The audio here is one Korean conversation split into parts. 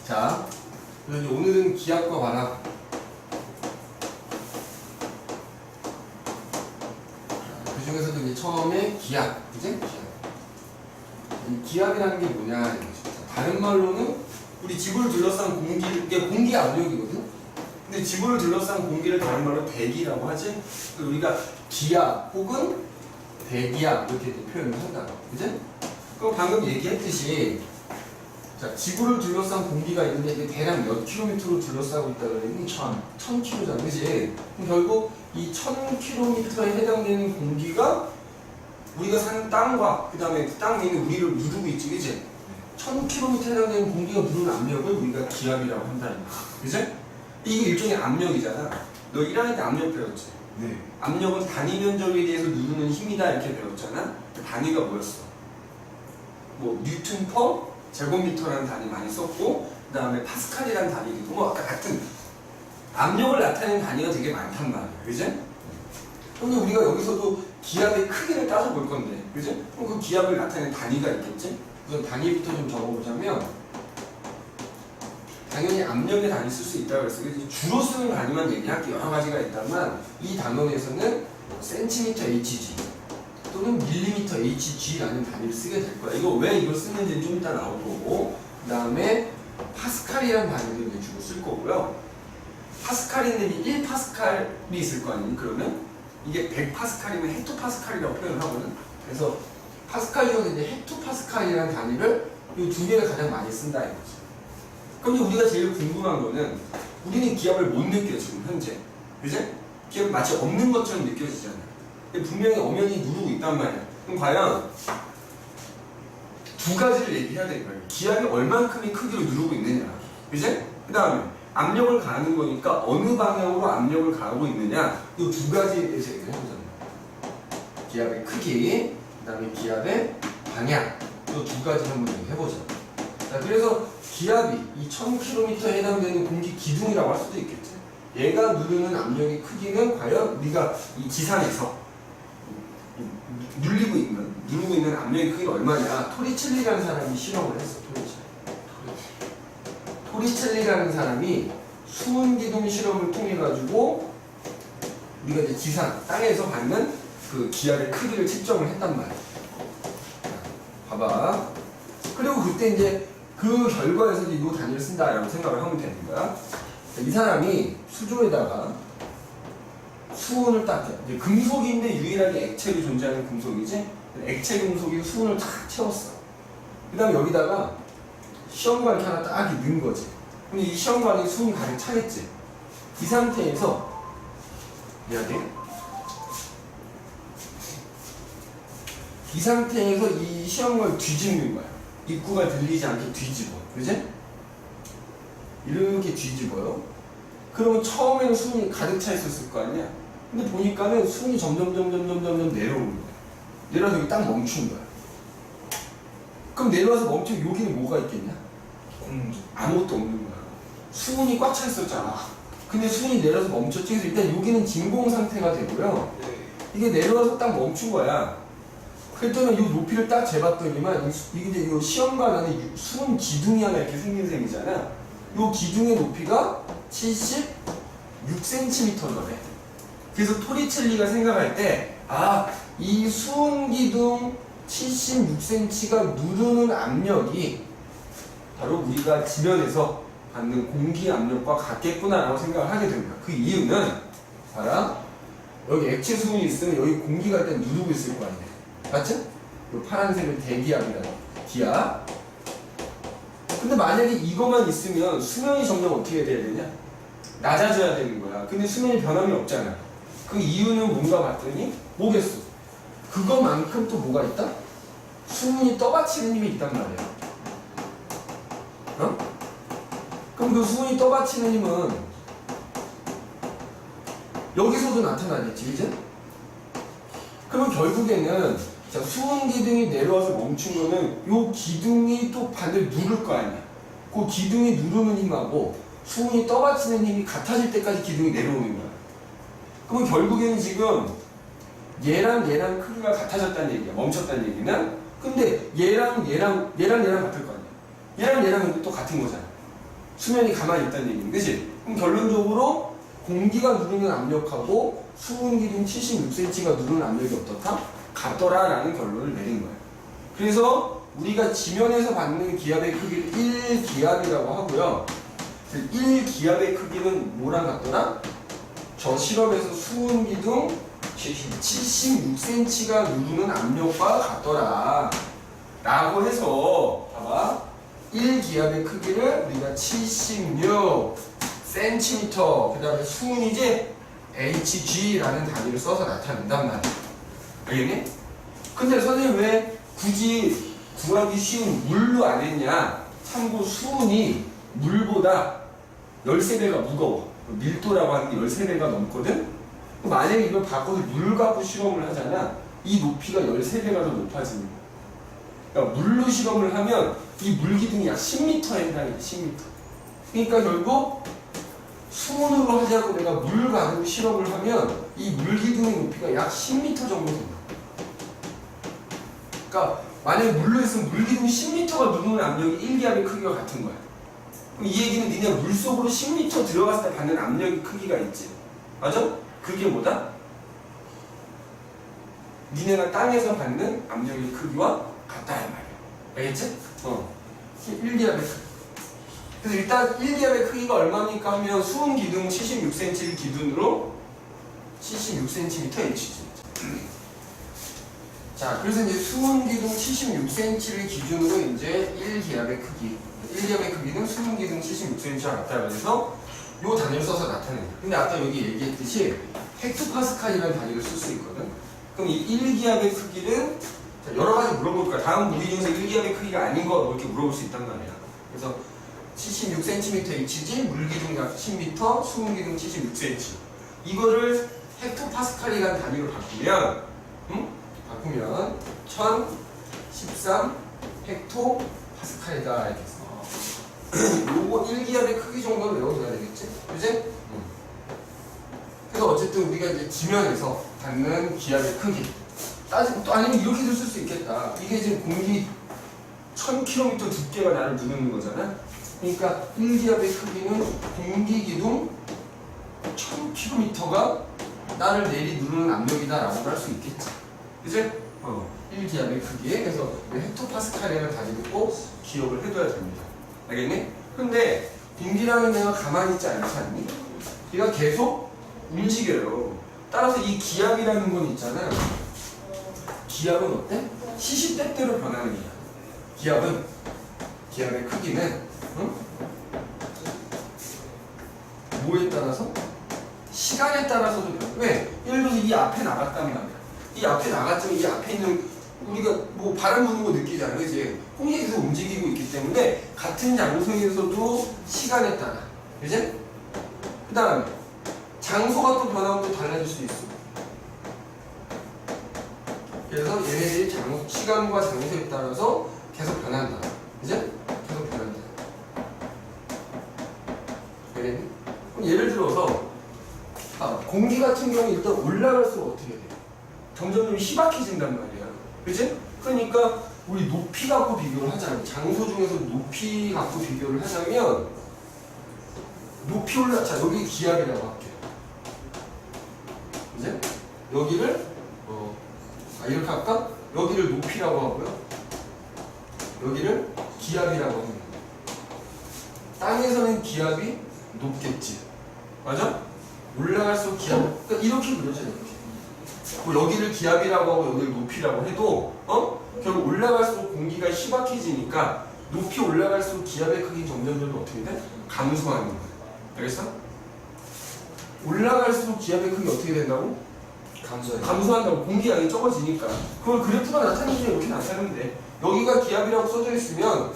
자, 그래서 이제 오늘은 기압과 바람. 그 중에서도 이제 처음에 기압, 그지? 기압. 이 기압이라는 게 뭐냐, 이거죠. 다른 말로는 우리 지구를 둘러싼 이게 공기 압력이거든? 근데 지구를 둘러싼 공기를 다른 말로 대기라고 하지? 우리가 기압 혹은 대기압 이렇게 표현을 한다. 그지? 그럼 방금 얘기했듯이 자, 지구를 둘러싼 공기가 있는데 이게 대략 몇 킬로미터로 둘러싸고 있다 그랬니? 1000km잖아. 그지? 그럼 결국 이 1000km에 해당되는 공기가 우리가 사는 땅과 그 다음에 땅 위에 있는 우리를 누르고 있지. 그지? 1000km에 해당되는 공기가 누르는 압력을 우리가 기압이라고 한다는 거야. 그지? 이게 일종의 압력이잖아. 너 1학년 때 압력 배웠지? 네. 압력은 단위 면적에 대해서 누르는 힘이다 이렇게 배웠잖아. 그 단위가 뭐였어? 뭐 뉴턴 퍼 제곱미터라는 단위 많이 썼고, 그 다음에 파스칼이라는 단위도 있고, 뭐 아까 같은 압력을 나타내는 단위가 되게 많단 말이야. 그지? 근데 우리가 여기서도 기압의 크기를 따져볼 건데, 그지? 그럼 그 기압을 나타내는 단위가 있겠지? 우선 단위부터 좀 적어보자면, 당연히 압력의 단위 쓸 수 있다고 그랬어. 그래서 주로 쓰는 단위만 얘기할게. 여러 가지가 있다만, 이 단원에서는 센티미터 HG 또는 밀리미터 HG라는 단위를 쓰게 될 거야. 이거 왜 이걸 쓰는지는 좀 이따 나올 거고, 그 다음에 파스칼이라는 단위를 이제 주로 쓸 거고요. 파스칼인데 1파스칼이 있을 거 아니니? 그러면 이게 100파스칼이면 헥토파스칼이라고 표현을 하거든. 그래서 파스칼 중에서 이제 헥토파스칼이라는 단위를 이 두 개를 가장 많이 쓴다 이거지. 그럼 우리가 제일 궁금한 거는 우리는 기압을 못 느껴 지금 현재. 그지? 기압이 마치 없는 것처럼 느껴지잖아. 분명히 엄연히 누르고 있단 말이야. 그럼 과연 두 가지를 얘기해야 될 거예요. 기압이 얼만큼의 크기로 누르고 있느냐. 그지? 그 다음에 압력을 가하는 거니까 어느 방향으로 압력을 가하고 있느냐. 이 두 가지에 대해서 얘기를 해보잖아요. 기압의 크기, 그 다음에 기압의 방향. 이 두 가지를 한번 해보자. 자, 그래서 기압이 이 1000km에 해당되는 공기 기둥이라고 할 수도 있겠지. 얘가 누르는 압력의 크기는 과연 우리가 이 지상에서 누르고 있는 압력의 크기가 얼마냐. 토리첼리라는 사람이 실험을 했어. 토리첼리라는 사람이 수은기둥 실험을 통해 가지고 우리가 이제 지상 땅에서 받는 그 기압의 크기를 측정을 했단 말이야. 봐봐. 그리고 그때 이제 그 결과에서 이제 이 단위를 쓴다라고 생각을 하면 되는 거야. 이 사람이 수조에다가 수은을 딱, 이제 금속인데 유일하게 액체로 존재하는 금속이지? 액체 금속이 수은을 탁 채웠어. 그 다음에 여기다가 시험관 이렇게 하나 딱 넣은 거지. 근데 이 시험관에 수은이 가득 차겠지? 이 상태에서, 미안해. 이 상태에서 이 시험관을 뒤집는 거야. 입구가 들리지 않게 뒤집어. 그지? 이렇게 뒤집어요. 그러면 처음에는 수은이 가득 차 있었을 거 아니야? 근데 보니까는 수은이 점점 내려오는 거야. 내려와서 여기 딱 멈춘 거야. 그럼 내려와서 멈추면 여기는 뭐가 있겠냐? 아무것도 없는 거야. 수은이 꽉 차 있었잖아. 근데 수은이 내려서 멈췄지. 그래서 일단 여기는 진공 상태가 되고요. 이게 내려와서 딱 멈춘 거야. 그랬더니 이 높이를 딱 재봤더니만 이게 이제 이 시험관 안에 수은 기둥이 하나 이렇게 생긴 셈이잖아. 이 기둥의 높이가 76cm더래. 그래서 토리첼리가 생각할 때, 아, 이 수은 기둥 76cm가 누르는 압력이 바로 우리가 지면에서 받는 공기 압력과 같겠구나라고 생각을 하게 됩니다. 그 이유는 봐라. 여기 액체 수은이 있으면 여기 공기가 일단 누르고 있을 거 아니에요. 맞죠? 이 파란색은 대기압이라는 기압. 근데 만약에 이것만 있으면 수면이 점점 어떻게 돼야 되냐? 낮아져야 되는 거야. 근데 수면이 변함이 없잖아. 그 이유는 뭔가 봤더니 뭐겠어? 그거만큼 또 뭐가 있다? 수은이 떠받치는 힘이 있단 말이야. 어? 그럼 그 수은이 떠받치는 힘은 여기서도 나타나겠지, 이제? 그러면 결국에는 자, 수은 기둥이 내려와서 멈춘 거는 요 기둥이 또 반대로 누를 거 아니야. 그 기둥이 누르는 힘하고 수은이 떠받치는 힘이 같아질 때까지 기둥이 내려오는 거야. 그러면 결국에는 지금 얘랑 크기가 같아졌다는 얘기야. 멈췄다는 얘기는. 근데 얘랑 같을 거 아니야. 얘랑 또 같은 거잖아. 수면이 가만히 있다는 얘기는, 그치? 그럼 결론적으로 공기가 누르는 압력하고 수은 기둥 76cm가 누르는 압력이 어떻다? 같더라라는 결론을 내린 거예요. 그래서 우리가 지면에서 받는 기압의 크기를 1기압이라고 하고요. 1기압의 크기는 뭐랑 같더라? 저 실험에서 수은 기둥 76cm가 누르는 압력과 같더라 라고 해서, 봐봐, 1기압의 크기를 우리가 76cm, 그 다음에 수은이지 hg라는 단위를 써서 나타낸단 말이야. 알겠니? 근데 선생님 왜 굳이 구하기 쉬운 물로 안 했냐? 참고 수은이 물보다 13배가 무거워. 밀도라고 하는 게 13배가 넘거든? 만약에 이걸 바꿔서 물 갖고 실험을 하잖아. 이 높이가 13배가 더 높아지는 거야. 그러니까 물로 실험을 하면 이 물기둥이 약 10m에 해당해. 10m. 그러니까 결국 수온으로 하자고 내가 물 가지고 실험을 하면 이 물기둥의 높이가 약 10m 정도 된다. 그러니까 만약에 물로 했으면 물기둥 10m가 누르는 압력이 1기압의 크기가 같은 거야. 그럼 이 얘기는 니네 물속으로 10m 들어갔을 때 받는 압력의 크기가 있지. 맞아? 그게 뭐다? 니네가 땅에서 받는 압력의 크기와 같다 이 말이야. 알겠지? 1기압의 크기. 그래서 일단 1기압의 크기가 얼마입니까 하면 수은 기둥 76cm를 기준으로 76cm hg. 자, 그래서 이제 수은 기둥 76cm를 기준으로 이제 1기압의 크기. 1기압의 크기는 수은 기둥 76cm와 같다 그래서 요 단위를 써서 나타내요. 근데 아까 여기 얘기했듯이 헥토파스칼이라는 단위를 쓸 수 있거든. 그럼 이 1기압의 크기는 여러 가지 물어볼 거야. 다음 무기 중에서 1기압의 크기가 아닌 거 뭐 이렇게 물어볼 수 있단 말이야. 그래서 76cm hg, 물기둥 약 10m, 수은기둥 76cm. 이거를 헥토파스칼이라는 단위로 바꾸면, 바꾸면 1013 헥토파스칼이다 이렇게 써. 요거 1기압의 크기 정도는 외워둬야 되겠지? 그지? 그래서 어쨌든 우리가 이제 지면에서 받는 기압의 크기. 또 아니면 이렇게도 쓸 수 있겠다. 이게 지금 공기 1000km 두께가 나를 누르는 거잖아. 그러니까 1기압의 크기는 공기기둥 1000km가 나를 내리 누르는 압력이다 라고 할 수 있겠지. 그치? 1기압의 크기에. 그래서 헥토파스칼이라는 단위를 꼭 기억을 해둬야 됩니다. 알겠니? 근데 공기라는 애가 가만히 있지 않지 않니? 얘가 계속 움직여요. 따라서 이 기압이라는 건 있잖아. 기압은 어때? 시시때때로 변하는 거야. 기압의 크기는 뭐에 따라서? 시간에 따라서도 변해. 왜? 예를 들어서 이 앞에 나갔단 말이야. 이 앞에 나갔지만 이 앞에 있는 우리가 뭐 바람 부는 거 느끼잖아, 그지? 공기가 계속 움직이고 있기 때문에 같은 장소에서도 시간에 따라, 그지? 그 다음에 장소가 또 변하면 또 달라질 수 있어. 그래서 얘네들이 시간과 장소에 따라서 계속 변한다, 그지? 계속 변한다. 그럼 예를 들어서 공기 같은 경우 일단 올라갈수록 어떻게 돼? 점점 희박해진단 말이야. 그치? 그러니까 우리 높이 갖고 비교를 하자면, 장소 중에서 높이 갖고 비교를 하자면, 자, 여기 기압이라고 할게요. 이제 여기를 이렇게 할까? 여기를 높이라고 하고요. 여기를 기압이라고 합니다. 땅에서는 기압이 높겠지. 맞아? 올라갈수록 기압. 그러니까 이렇게 그려져, 이렇게. 뭐 여기를 기압이라고 하고 여기를 높이라고 해도 결국 올라갈수록 공기가 희박해지니까 높이 올라갈수록 기압의 크기 점점 어떻게 돼? 감소하는 거야. 알겠어? 올라갈수록 기압의 크기 어떻게 된다고? 감소한다고. 공기 양이 적어지니까. 그걸 그래프가 나타내는 게 이렇게 나타내면 돼. 여기가 기압이라고 써져 있으면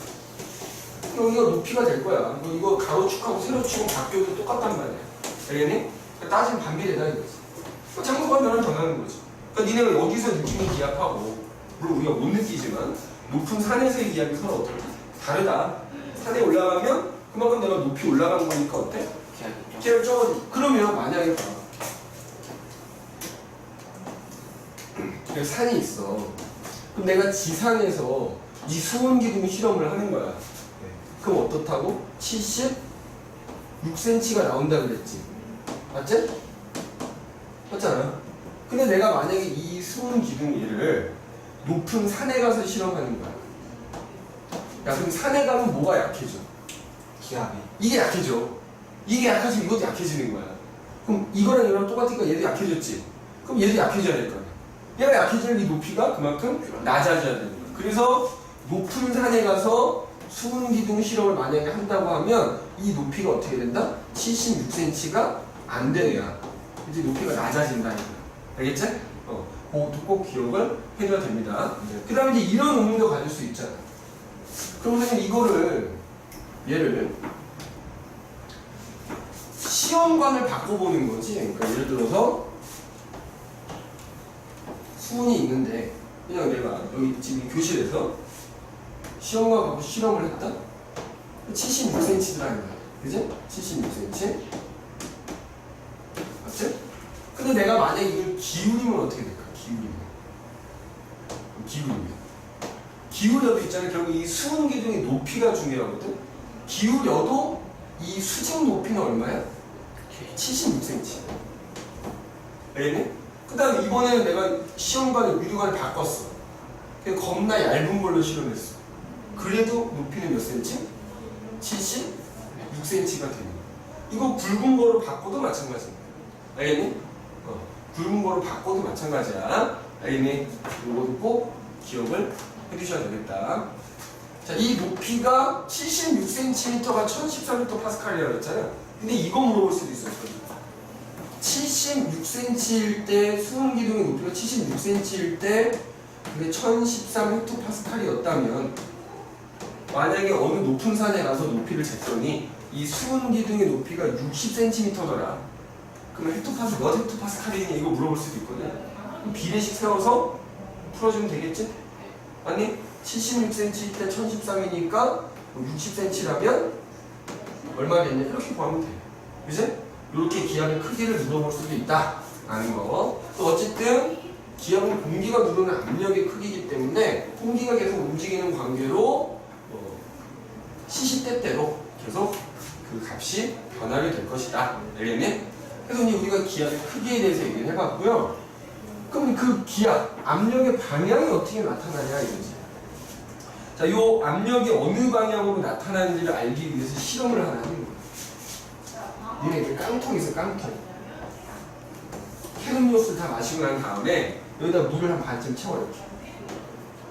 여기가 높이가 될 거야. 이거 가로축하고 세로축은 바뀌어도 똑같단 말이야. 알겠니? 따지면 반비례다 이거지. 장소가 변하는 거지. 그러니까 니네가 여기서 느끼는 기압하고, 물론 우리가 못 느끼지만 높은 산에서의 기압이 서로 어떻게 다르다. 산에 올라가면 그만큼 내가 높이 올라가는 거니까 어때? 기압이 적어지. 그러면 만약에 봐. 산이 있어. 그럼 내가 지상에서 이 수온기둥 실험을 하는 거야. 그럼 어떻다고? 70 6cm가 나온다 그랬지. 맞지? 맞잖아. 근데 내가 만약에 이 수은 기둥 얘를 높은 산에 가서 실험하는 거야. 야, 그럼 산에 가면 뭐가 약해져? 기압이. 이게 약해져. 이게 약해지면 이것도 약해지는 거야. 그럼 이거랑 이거랑 똑같으니까 얘도 약해졌지. 그럼 얘도 약해져야 될 거야. 얘가 약해지면 이 높이가 그만큼 낮아져야 되는 거야. 그래서 높은 산에 가서 수은 기둥 실험을 만약에 한다고 하면 이 높이가 어떻게 된다? 76cm가 안 되냐. 이제 높이가 낮아진다는 거야. 알겠지? 그것도 꼭 기억을 해줘야 됩니다. 그 다음에 이제 이런 응용도 가질 수 있잖아. 그럼 선생님 이거를 얘를 시험관을 바꿔보는 거지. 그러니까 예를 들어서 수은이 있는데 그냥 내가 여기 지금 교실에서 시험관 갖고 실험을 했다? 76cm라는 거야. 그지? 76cm. 맞지? 근데 내가 만약에 이걸 기울이면 어떻게 될까? 기울여도 있잖아요. 결국 이 수은 기둥의 높이가 중요하거든. 기울여도 이 수직 높이는 얼마야? 76cm. 알겠니? 그 다음에 이번에는 내가 시험관을 유리관을 바꿨어. 그냥 겁나 얇은 걸로 실험했어. 그래도 높이는 몇 cm? 76cm가 되는 거야. 이거 굵은 거로 바꿔도 마찬가지야. 알겠니? 굵은 거로 바꿔도 마찬가지야. 알겠니? 이것도 꼭 기억을 해주셔야 되겠다. 자, 이 높이가 76cm가 1013헥토파스칼이라고 했잖아요. 근데 이거 물어볼 수도 있어요. 76cm일 때 수은 기둥의 높이가 76cm일 때 그게 1013헥토파스칼이었다면 만약에 어느 높은 산에 가서 높이를 쟀더니 이 수은 기둥의 높이가 60cm더라. 그러면 몇 헥토파스칼이냐 이거 물어볼 수도 있거든. 그럼 비례식 세워서 풀어주면 되겠지? 아니 76cm일 때 1013이니까 60cm라면 얼마겠냐 이렇게 구하면 돼. 그치? 이렇게 기압의 크기를 물어볼 수도 있다 라는 거. 또 어쨌든 기압은 공기가 누르는 압력의 크기이기 때문에 공기가 계속 움직이는 관계로 시시때때로 계속 그 값이 변하게 될 것이다. 알겠니? 그래서 이제 우리가 기압의 크기에 대해서 얘기를 해봤고요. 그럼 그 기압, 압력의 방향이 어떻게 나타나냐 이거지. 자, 요 압력이 어느 방향으로 나타나는지를 알기 위해서 실험을 하나 하는 거야. 니네 이렇게 깡통 있어, 깡통. 캐름요스를 다 마시고 난 다음에 여기다 물을 한 반쯤 채워 이렇게.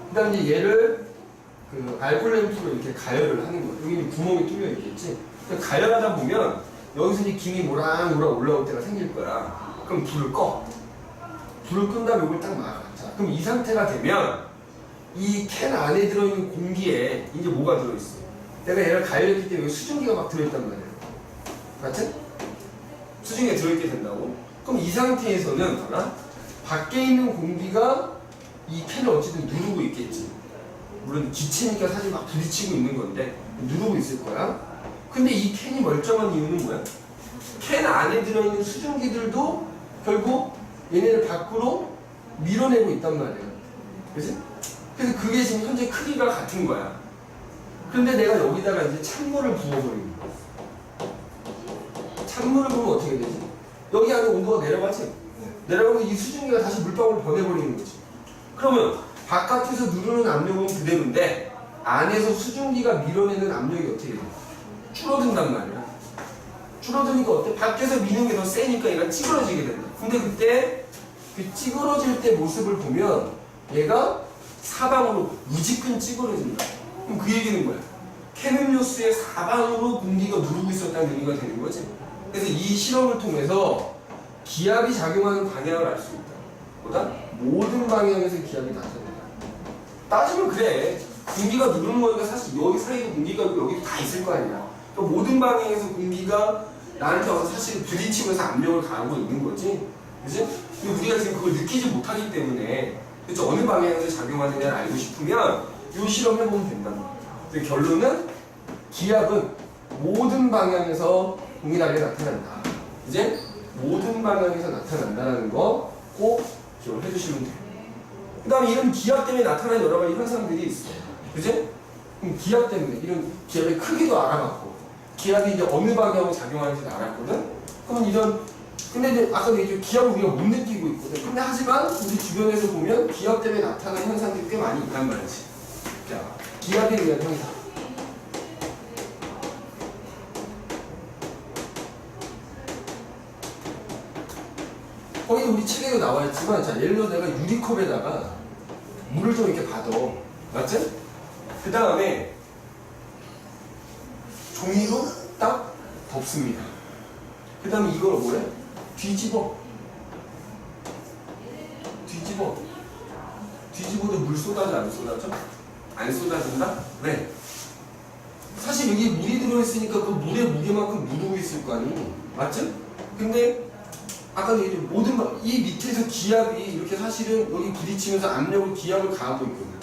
그 다음에 이제 얘를 그 알콜 램프로 이렇게 가열을 하는 거야. 여기 구멍이 뚫려 있겠지. 가열하다 보면 여기서 이제 김이 모락모락 올라올 때가 생길 거야. 그럼 불을 꺼. 불을 끈 다음에 이걸 딱 막아. 자, 그럼 이 상태가 되면 이 캔 안에 들어있는 공기에 이제 뭐가 들어있어? 내가 얘를 가열했기 때문에 수증기가 막 들어있단 말이야. 맞지? 수증기가 들어있게 된다고? 그럼 이 상태에서는 봐라. 밖에 있는 공기가 이 캔을 어쨌든 누르고 있겠지. 물론 기체니까 사실 막 부딪히고 있는 건데 누르고 있을 거야. 근데 이 캔이 멀쩡한 이유는 뭐야? 캔 안에 들어있는 수증기들도 결국 얘네를 밖으로 밀어내고 있단 말이야. 그치? 그래서 그게 지금 현재 크기가 같은 거야. 그런데 내가 여기다가 이제 찬물을 부어버리는 거야. 찬물을 부으면 어떻게 되지? 여기 안에 온도가 내려가지? 내려가면 이 수증기가 다시 물방울을 보내버리는 거지. 그러면 바깥에서 누르는 압력은 그대로인데 안에서 수증기가 밀어내는 압력이 어떻게 돼? 줄어든단 말이야. 줄어드니까 어때? 밖에서 미는 게 더 세니까 얘가 찌그러지게 된다. 근데 그때 그 찌그러질 때 모습을 보면 얘가 사방으로 무지근 찌그러진다. 그럼 그 얘기는 뭐야? 캐는요스의 사방으로 공기가 누르고 있었다는 의미가 되는 거지. 그래서 이 실험을 통해서 기압이 작용하는 방향을 알 수 있다. 보다 모든 방향에서 기압이 나타난다. 따지면 그래. 공기가 누르는 거니까 사실 여기 사이에 공기가 여기 다 있을 거 아니야. 그러니까 모든 방향에서 공기가 나한테 와서 사실 부딪히면서 압력을 가하고 있는 거지. 그치? 근데 우리가 지금 그걸 느끼지 못하기 때문에 그치? 어느 방향에서 작용하느냐를 알고 싶으면 이 실험 해보면 된다는 거야. 근데 결론은 기압은 모든 방향에서 동일하게 나타난다. 이제 모든 방향에서 나타난다는 거 꼭 기억을 해주시면 돼요. 그 다음에 이런 기압 때문에 나타나는 여러 가지 현상들이 있어. 그지? 그럼 기압 때문에 이런 기압의 크기도 알아봤고 기압이 이제 어느 방향으로 작용하는지 알았거든? 그러면 이런, 근데 이제 아까 얘기했죠. 기압을 우리가 못 느끼고 있거든. 근데 하지만 우리 주변에서 보면 기압 때문에 나타나는 현상들이 꽤 많이 있단 말이지. 자, 기압에 의한 현상. 거기 우리 책에도 나와 있지만, 자, 예를 들어 내가 유리컵에다가 물을 좀 이렇게 받아. 맞지? 그 다음에 종이로 딱 덮습니다. 그 다음에 이걸 뭐해? 뒤집어. 뒤집어도 물 쏟아져, 안 쏟아져? 안 쏟아진다? 왜? 사실 여기 물이 들어있으니까 그 물의 무게만큼 누르고 있을 거 아니? 맞지? 근데 아까 얘기했죠. 이 밑에서 기압이 이렇게 사실은 여기 부딪히면서 압력을 기압을 가하고 있거든.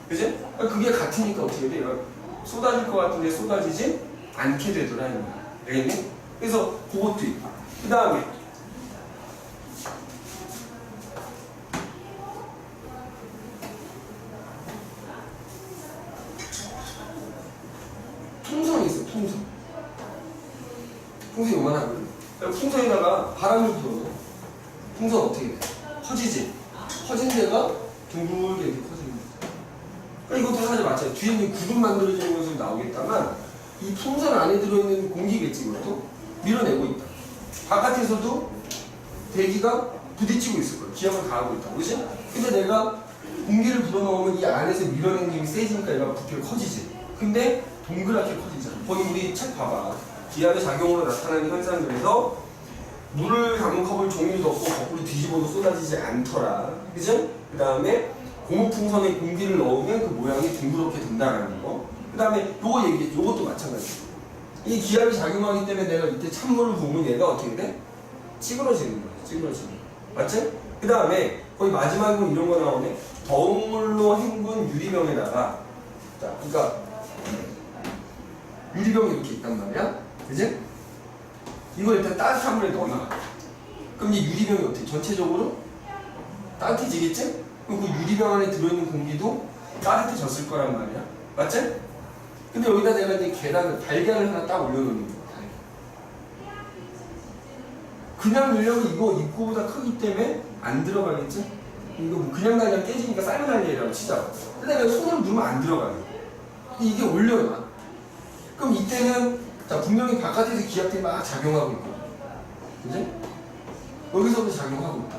그지? 그게 같으니까 어떻게 돼? 쏟아질 것 같은데 쏟아지지 않게 되더라. 알겠니? 그래서 그것도 있고. 그 다음에 풍선이 있어. 풍선이 요만하거든. 풍선에다가 바람을 불어. 풍선 어떻게 돼? 커지지? 커진 데가 둥글게 이렇게 커지는 거죠. 그러니까 이것도 사실 마찬가지. 뒤에 있는 구름 만들어지는 것으로 나오겠다만 이 풍선 안에 들어있는 공기겠지. 이것도 밀어내고 있다. 바깥에서도 대기가 부딪히고 있을 거야. 기압을 가하고 있다. 그치? 근데 내가 공기를 불어넣으면 이 안에서 밀어내는 힘이 세지니까 얘가 부피가 커지지. 근데 동그랗게 커지잖아. 거기 우리 책 봐봐. 기압의 작용으로 나타나는 현상들에서 물을 담은 컵을 종이로 덮고 거꾸로 뒤집어도 쏟아지지 않더라. 그죠? 그 다음에 고무풍선에 공기를 넣으면 그 모양이 둥그렇게 된다라는 거. 그 다음에 요거 얘기해. 요것도 마찬가지야. 이 기압이 작용하기 때문에 내가 이때 찬물을 부으면 얘가 어떻게 돼? 찌그러지는 거야. 찌그러지는 거. 맞지? 그 다음에 거의 마지막으로 이런 거 나오네. 더운 물로 헹군 유리병에다가, 자, 그러니까 유리병이 이렇게 있단 말이야. 그지? 이거 일단 따뜻한 물에 넣어놔. 그럼 이 유리병이 어떻게? 전체적으로 따뜻해지겠지? 그럼 그 유리병 안에 들어있는 공기도 따뜻해졌을 거란 말이야. 맞지? 근데 여기다 내가 이제 달걀을 하나 딱 올려놓는 거야. 그냥 넣으려면 이거 입구보다 크기 때문에 안 들어가겠지? 이거 뭐 그냥 달걀 깨지니까 삶은 달걀이라고 치자. 근데 내가 손으로 누르면 안 들어가요. 이게 올려놔. 그럼 이때는 자 분명히 바깥에서 기압들이 막 작용하고 있고, 그지? 여기서도 작용하고 있다.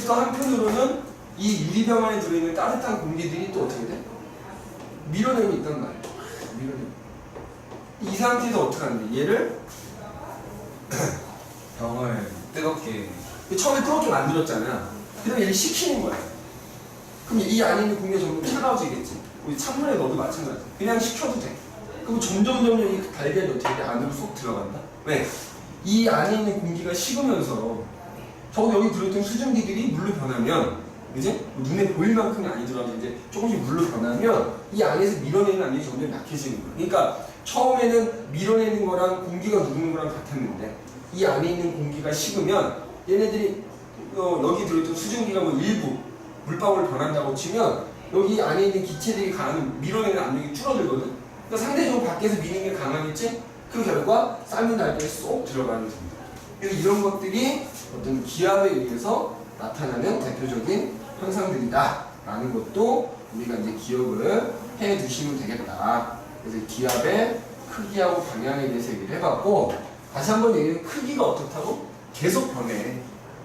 또 한편으로는 이 유리병 안에 들어있는 따뜻한 공기들이 또 어떻게 돼? 밀어내고 있단 말이야. 밀어내고. 이 상태에서 어떻게 하는데? 얘를 병을 뜨겁게 처음에 뜨겁게 만들었잖아. 그다음에 얘를 식히는 거야. 그럼 이 안에 있는 공기가 점점 차가워지겠지. 우리 찬물에 넣어도 마찬가지야. 그냥 식혀도 돼. 그럼 점점 이 달걀이 어떻게 돼? 안으로 쏙 들어간다? 왜? 이 안에 있는 공기가 식으면서 적어도 여기 들어있던 수증기들이 물로 변하면, 그지? 눈에 보일 만큼이 아니더라도 이제 조금씩 물로 변하면 이 안에서 밀어내는 압력이 점점 약해지는 거야. 그러니까 처음에는 밀어내는 거랑 공기가 누르는 거랑 같았는데 이 안에 있는 공기가 식으면 얘네들이 여기 들어있던 수증기가 뭐 일부 물방울 변한다고 치면 여기 안에 있는 기체들이 강한 밀어내는 압력이 줄어들거든. 그러니까 상대적으로 밖에서 미는 게 강하겠지? 그 결과 삶은 달걀이 쏙 들어가는 겁니다. 그래서 이런 것들이 어떤 기압에 의해서 나타나는 대표적인 현상들이다 라는 것도 우리가 이제 기억을 해 두시면 되겠다. 그래서 기압의 크기하고 방향에 대해서 얘기를 해봤고, 다시 한번 얘기해. 크기가 어떻다고? 계속 변해.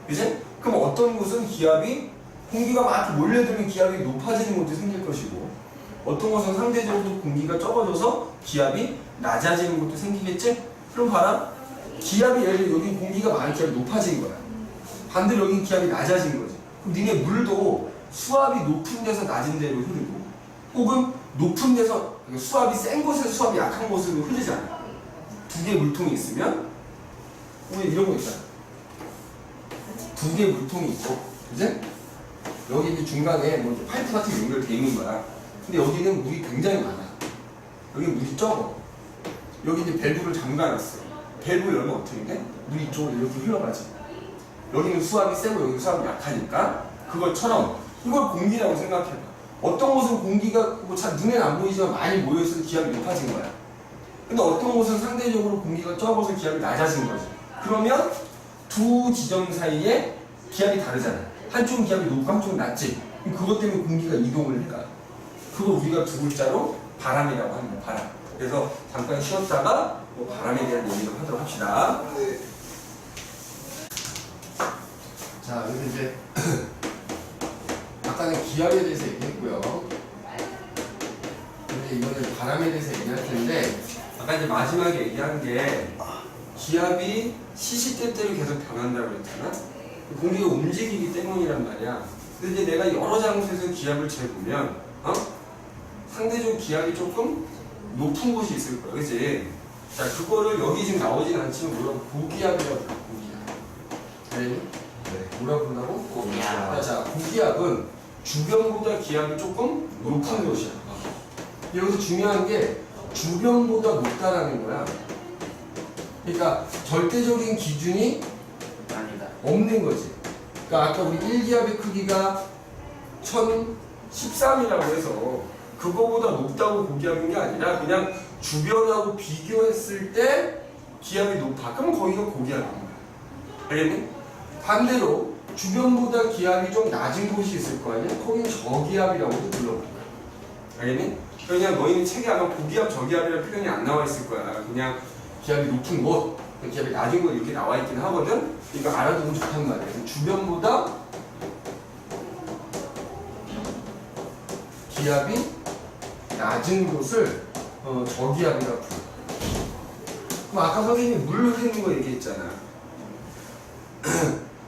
그지? 그럼 어떤 곳은 기압이 공기가 막 몰려들면 기압이 높아지는 것도 생길 것이고, 어떤 것은 상대적으로 공기가 적어져서 기압이 낮아지는 것도 생기겠지? 그럼 봐라. 기압이 예를 들어 여기 공기가 많은 기압이 높아진 거야. 반대로 여기 기압이 낮아진 거지. 그럼 니네 물도 수압이 높은 데서 낮은 데로 흐르고, 혹은 높은 데서 수압이 센 곳에서 수압이 약한 곳으로 흐르잖아. 두 개의 물통이 있으면 우리 이런 거 있잖아. 두 개의 물통이 있고, 그지? 여기 이제 중간에 뭐 파이프 같은 게 연결돼 있는 거야. 근데 여기는 물이 굉장히 많아. 여기 물이 적어. 여기 이제 밸브를 잠가놨어. 밸브 열면 어떻게 돼? 물이 이쪽으로 이렇게 흘러가지. 여기는 수압이 세고 여기는 수압이 약하니까 그것처럼 이걸 공기라고 생각해봐. 어떤 곳은 공기가 뭐 잘 눈에는 안 보이지만 많이 모여있어서 기압이 높아진 거야. 근데 어떤 곳은 상대적으로 공기가 적어서 기압이 낮아진 거지. 그러면 두 지점 사이에 기압이 다르잖아. 한쪽은 기압이 높고 한쪽은 낮지. 그럼 그것 때문에 공기가 이동을 해가. 그거 우리가 두 글자로 바람이라고 하는 거야. 바람. 그래서 잠깐 쉬었다가 뭐 바람에 대한 얘기를 하도록 합시다. 자, 여기 이제 아까는 기압에 대해서 얘기했고요. 근데 이거는 바람에 대해서 얘기할 텐데, 아까 이제 마지막에 얘기한 게 기압이 시시때때로 계속 변한다고 그랬잖아. 공기가 움직이기 때문이란 말이야. 근데 이제 내가 여러 장소에서 기압을 재보면 상대적으로 기압이 조금 높은 곳이 있을 거야, 그치? 자, 그거를 여기 지금 나오진 않지만 뭐라고? 고기압이라고 불러, 고기압. 알겠니? 네. 뭐라고 부른다고? 고기압. 자, 고기압은 주변보다 기압이 조금 높은 곳이야. 여기서 중요한 게 주변보다 높다라는 거야. 그러니까 절대적인 기준이 아니다. 없는 거지. 그러니까 아까 우리 1기압의 크기가 1013이라고 해서 그거보다 높다고 고기압인 게 아니라 그냥 주변하고 비교했을 때 기압이 높아. 그럼 거기가 고기압인 거야. 알겠니? 반대로 주변보다 기압이 좀 낮은 곳이 있을 거 아니야? 거긴 저기압이라고도 불러볼 거야. 알겠니? 그냥 너희는 책에 아마 고기압, 저기압이라는 표현이 안 나와 있을 거야. 그냥 기압이 높은 곳, 기압이 낮은 곳 이렇게 나와 있긴 하거든? 이거 알아두면 좋단 말이야. 주변보다 기압이 낮은 곳을 저기압이라고 불러. 그럼 아까 선생님이 물 흐르는 거 얘기했잖아.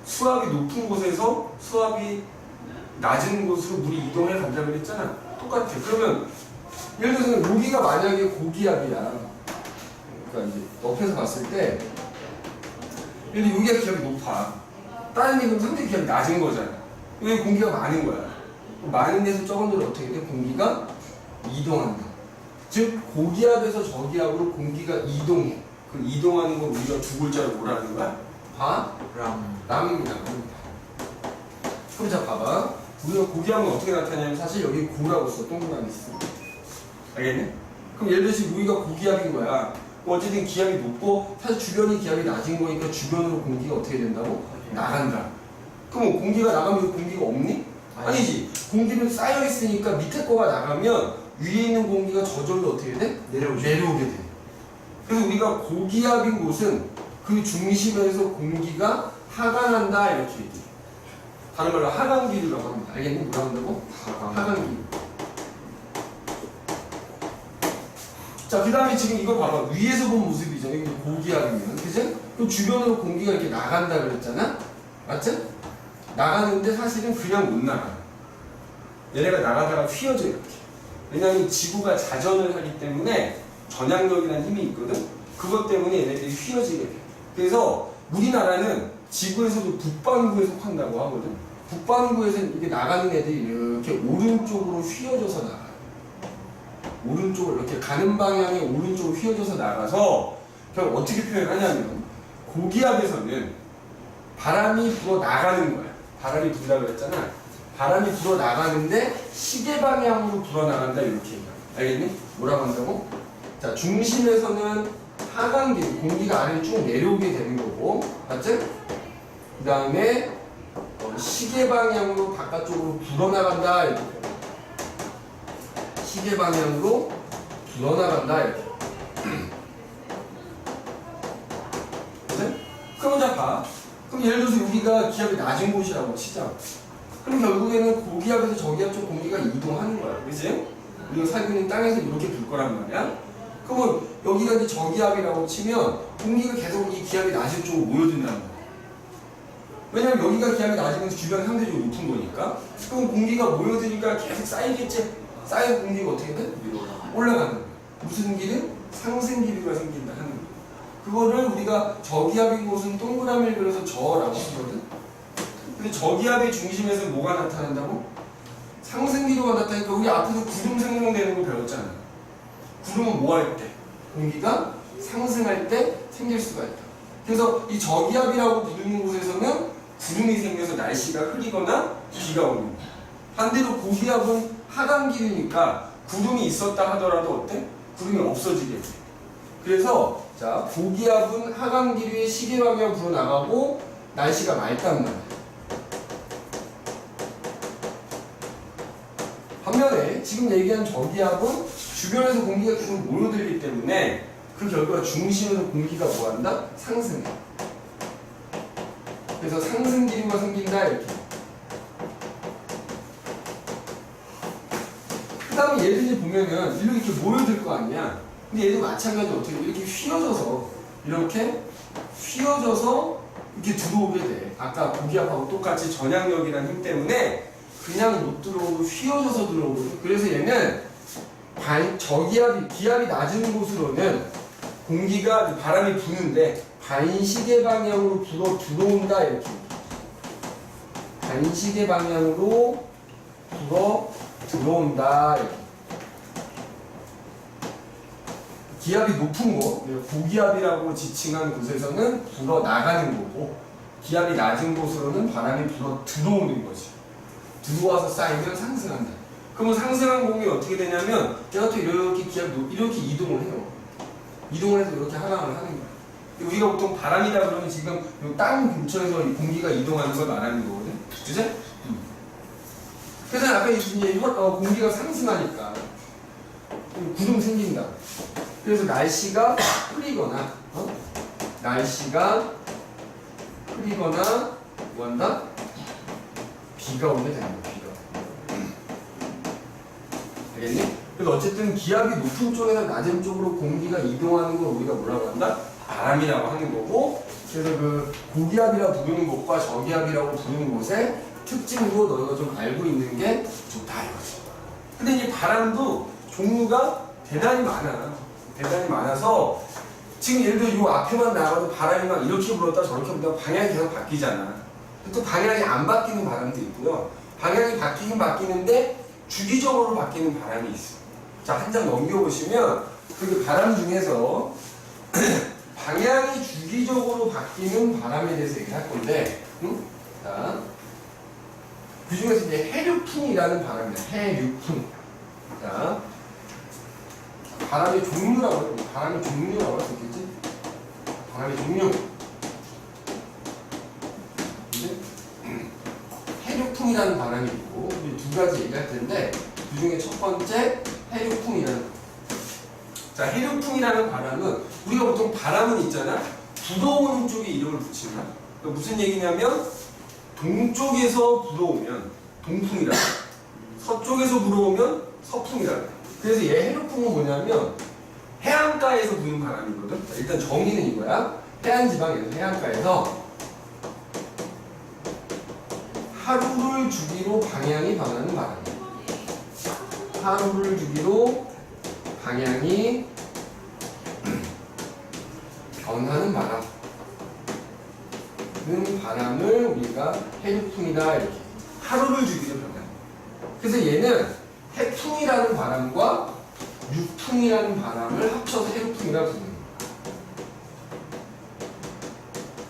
수압이 높은 곳에서 수압이 낮은 곳으로 물이 이동해 간다고 그랬잖아. 똑같아. 그러면 예를 들어서 여기가 만약에 고기압이야. 그러니까 이제 옆에서 봤을 때 근데 여기가 기압이 높아. 다른 게 그럼 상대 기압이 낮은 거잖아. 여기 공기가 많은 거야. 많은 데서 적은 데로 어떻게 돼? 공기가 이동한다. 즉 고기압에서 저기압으로 공기가 이동해. 그 이동하는 거 우리가 두 글자로 뭐라는 거야? 바람입니다. 그럼 자 봐봐. 우리가 고기압은 어떻게 나타내냐면 사실 여기 고라고 써. 동그라미 있어. 알겠니? 그럼 예를 들어서 우리가 고기압인 거야. 어쨌든 기압이 높고 사실 주변이 기압이 낮은 거니까 주변으로 공기가 어떻게 된다고? 나간다. 그럼 공기가 나가면 공기가 없니? 아니지. 공기는 쌓여 있으니까 밑에 거가 나가면 위에 있는 공기가 저절로 어떻게 돼? 내려오게 돼. 그래서 우리가 고기압인 곳은 그 중심에서 공기가 하강한다 이렇게 얘기해. 다른 말로 하강기류라고 합니다. 알겠니? 뭐라고 한다고? 하강기류. 자, 그 다음에 지금 이거 봐봐. 위에서 본 모습이죠. 이게 고기압이면. 그치? 그럼 주변으로 공기가 이렇게 나간다 그랬잖아? 맞지? 나가는데 사실은 그냥 못 나가. 얘네가 나가다가 휘어져 이렇게. 왜냐하면 지구가 자전을 하기 때문에 전향력이라는 힘이 있거든? 그것 때문에 얘네들이 휘어지게 돼. 그래서 우리나라는 지구에서도 북반구에 속한다고 하거든? 북반구에서는 이렇게 나가는 애들이 이렇게 오른쪽으로 휘어져서 나가. 오른쪽으로 이렇게 가는 방향에 오른쪽으로 휘어져서 나가서 결국 어떻게 표현하냐면 고기압에서는 바람이 불어 나가는 거야. 바람이 분다고 그랬잖아. 바람이 불어 나가는데 시계 방향으로 불어 나간다 이렇게 얘기해. 알겠니? 뭐라고 한다고? 자, 중심에서는 하강기 공기가 아래로 쭉 내려오게 되는 거고, 맞지? 그 다음에 시계 방향으로 바깥쪽으로 불어 나간다 이렇게. 시계 방향으로 불어나간다 이렇게. 그치? 그럼 자 봐. 그럼 예를 들어서 여기가 기압이 낮은 곳이라고 치자. 그럼 결국에는 고기압에서 저기압 쪽 공기가 이동하는 거야. 그치? 우리가 살고 있는 땅에서 이렇게 불 거란 말이야. 그러면 여기가 이제 저기압이라고 치면 공기가 계속 이 기압이 낮은 쪽으로 모여든다는 거야. 왜냐면 여기가 기압이 낮으면 주변이 상대적으로 높은 거니까. 그럼 공기가 모여드니까 계속 쌓이겠지? 쌓인 공기가 어떻게 돼? 위로 올라가는 거야. 무슨 기류? 상승 기류가 생긴다 하는 거야. 그거를 우리가 저기압인 곳은 동그라미를 그려서 저라고 쓰거든. 근데 저기압의 중심에서 뭐가 나타난다고? 상승 기류가 나타나니까 우리 앞에서 구름 생성되는 거 배웠잖아. 구름은 뭐 할 때? 공기가 상승할 때 생길 수가 있다. 그래서 이 저기압이라고 부르는 곳에서는 구름이 생겨서 날씨가 흐리거나 비가 오는 거야. 반대로 고기압은 하강기류니까 구름이 있었다 하더라도 어때? 구름이 없어지게 돼. 그래서 자 고기압은 하강 기류의 시계 방향 불어 나가고 날씨가 맑단 말이야. 반면에 지금 얘기한 저기압은 주변에서 공기가 계속 모여들기 때문에 그 결과 중심에서 공기가 뭐한다? 상승해. 그래서 상승 기류가 생긴다 이렇게. 그 다음에 얘들이 보면은 이렇게 모여들 거 아니야. 근데 얘도 마찬가지로 어떻게 이렇게 휘어져서 이렇게 들어오게 돼. 아까 고기압하고 똑같이 전향력이라는 힘 때문에 그냥 못 들어오고 휘어져서 들어오거든. 그래서 얘는 기압이 낮은 곳으로는 공기가 바람이 부는데 반시계 방향으로 불어 들어온다 이렇게. 반시계 방향으로 불어 들어온다 이렇게. 기압이 높은 곳, 고기압이라고 지칭한 곳에서는 불어 나가는 거고, 기압이 낮은 곳으로는 바람이 불어 들어오는 거지. 들어와서 쌓이면 상승한다. 그러면 상승한 공기 어떻게 되냐면 얘가 또 이렇게 이렇게 이동을 해요. 이동을 해서 이렇게 하강을 하는 거야. 우리가 보통 바람이다 그러면 지금 땅 근처에서 공기가 이동하는 걸 말하는 거거든. 그치? 그래서 아까 이제 공기가 상승하니까 구름 생긴다. 그래서 날씨가 흐리거나 뭐한다? 비가 오게 되는 거야. 비가. 알겠니? 그래서 어쨌든 기압이 높은 쪽에서 낮은 쪽으로 공기가 이동하는 걸 우리가 뭐라고 한다? 바람이라고 하는 거고, 그래서 그 고기압이라고 부르는 곳과 저기압이라고 부르는 곳의 특징도 너희가 좀 알고 있는 게 좋다 이거지. 근데 이 바람도 종류가 대단히 많아서 지금 예를 들어 이 앞에만 나가도 바람이 막 이렇게 불었다 저렇게 불었다 방향이 계속 바뀌잖아. 또 방향이 안 바뀌는 바람도 있고요. 방향이 바뀌긴 바뀌는데 주기적으로 바뀌는 바람이 있어. 자, 한 장 넘겨보시면 그 바람 중에서 방향이 주기적으로 바뀌는 바람에 대해서 얘기할 건데, 자, 그 중에서 이제 해류풍이라는 바람이다. 해류풍. 자, 바람의 종류라고 해요. 바람의 종류라고 할 수 있겠지? 바람의 종류. 해류풍이라는 바람이 있고, 우리 두 가지 얘기할 텐데, 그 중에 첫 번째 해류풍이라는 거. 자, 해류풍이라는 바람은 우리가 보통 바람은 있잖아. 불어오는 쪽에 이름을 붙인다. 그러니까 무슨 얘기냐면 동쪽에서 불어오면 동풍이라고, 서쪽에서 불어오면 서풍이라고. 그래서 얘 해류풍은 뭐냐면 해안가에서 부는 바람이거든. 일단 정의는 이거야. 해안지방에서 해안가에서 하루를 주기로 방향이 변하는 바람이야. 하루를 주기로 방향이 변하는 바람을 우리가 해류풍이다 이렇게. 하루를 주기로 변해. 그래서 얘는 해풍이라는 바람과 유풍이라는 바람을 합쳐서 해류풍이라고 부르는 거야.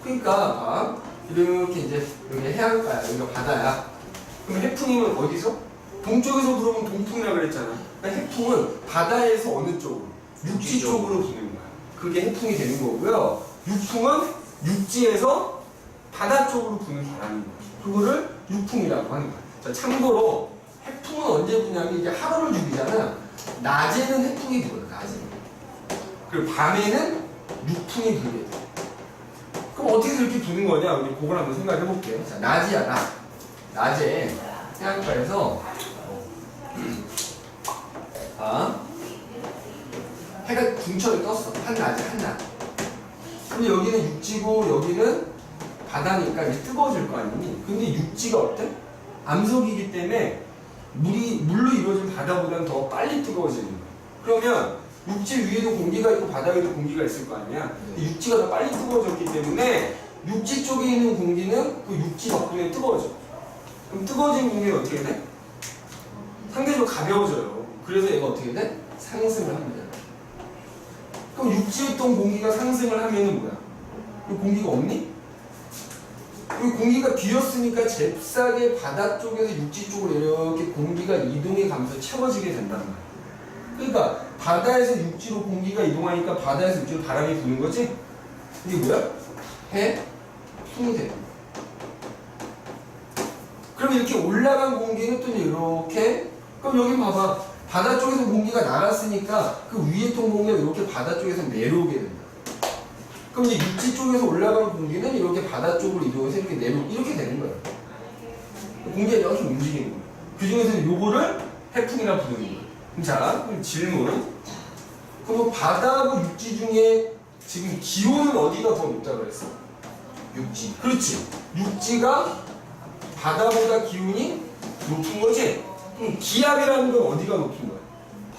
그러니까 이렇게 이제 여기 해안가야, 여기가 바다야. 그럼 해풍이면 어디서? 동쪽에서 불어오면 동풍이라고 그랬잖아. 그러니까 해풍은 바다에서 어느 쪽으로? 육지 쪽으로 부는 거야. 그게 해풍이 되는 거고요. 유풍은 육지에서 바다 쪽으로 부는 바람인 거야. 그거를 유풍이라고 하는 거야. 자, 참고로 해풍은 언제 부냐면 이게 하루를 죽이잖아. 낮에는 해풍이 불어요. 낮에는. 그리고 밤에는 유풍이 불게 돼. 그럼 어떻게 이렇게 부는 거냐? 우리 그걸 한번 생각해 볼게요. 자, 낮이야, 낮. 낮에 해안가에서 해가 중천에 떴어. 한낮. 근데 여기는 육지고 여기는 바다니까 이제 뜨거워질 거 아니니? 근데 육지가 어때? 암석이기 때문에 물로 이루어진 바다보다는 더 빨리 뜨거워지는 거야. 그러면 육지 위에도 공기가 있고 바다 위에도 공기가 있을 거 아니야? 근데 육지가 더 빨리 뜨거워졌기 때문에 육지 쪽에 있는 공기는 그 육지 덕분에 뜨거워져. 그럼 뜨거워진 공기는 어떻게 돼? 상대적으로 가벼워져요. 그래서 얘가 어떻게 돼? 상승을 합니다. 그럼 육지에 있던 공기가 상승을 하면은 뭐야? 이 공기가 없니? 이 공기가 비었으니까 잽싸게 바다 쪽에서 육지 쪽으로 이렇게 공기가 이동해 가면서 채워지게 된단 말이야. 그러니까 바다에서 육지로 공기가 이동하니까 바다에서 육지로 바람이 부는 거지? 이게 뭐야? 해풍이 돼. 그럼 이렇게 올라간 공기는 또 이렇게, 그럼 여기 봐봐. 바다 쪽에서 공기가 나갔으니까 그 위에 있던 공기가 이렇게 바다 쪽에서 내려오게 된다. 그럼 이제 육지 쪽에서 올라간 공기는 이렇게 바다 쪽으로 이동해서 이렇게 이렇게 되는 거야. 공기가 이렇게 움직이는 거야. 그 중에서는 요거를 해풍이라 부르는 거야. 자, 그럼 질문. 그럼 바다하고 육지 중에 지금 기온은 어디가 더 높다고 그랬어? 육지. 그렇지. 육지가 바다보다 기온이 높은 거지? 그럼 기압이라는 건 어디가 높은 거야?